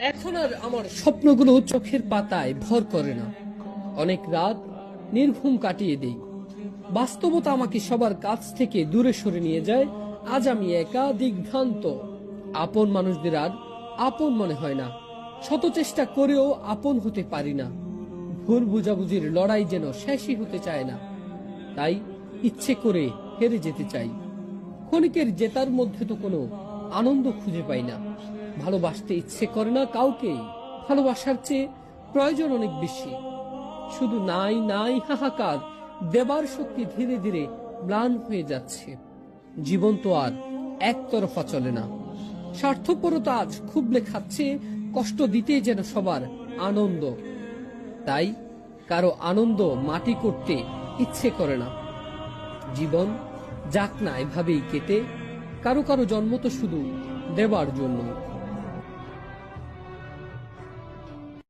এখন আর আমার স্বপ্নগুলো চোখের পাতায় ভর করে না। অনেক রাত নির্ঘুম কাটিয়ে দেই। বাস্তবতা আমাকে সবার কাছ থেকে দূরে সরে নিয়ে যায়। আজ আমি একা, দিগ্ভ্রান্ত। আপন মানুষদের আর আপন মনে হয় না। শত চেষ্টা করেও আপন হতে পারি না। ভুল বুঝাবুঝির লড়াই যেন শেষই হতে চায় না। তাই ইচ্ছে করে হেরে যেতে চাই। ক্ষণিকের জেতার মধ্যে তো কোনো আনন্দ খুঁজে পাই না। ভালোবাসতে ইচ্ছে করে না কাউকেই। ভালোবাসার চেয়ে প্রয়োজন অনেক বেশি। শুধু নাই নাই হাহাকার। দেবার শক্তি ধীরে ধীরে ম্লান হয়ে যাচ্ছে। জীবন তো আর একতরফা চলে না। স্বার্থপরতা আজ খুবলে খাচ্ছে। কষ্ট দিতে যেন সবার আনন্দ। তাই কারো আনন্দ মাটি করতে ইচ্ছে করে না। জীবন যাক না এভাবেই কেটে। কারো কারো জন্ম তো শুধু দেবার জন্য।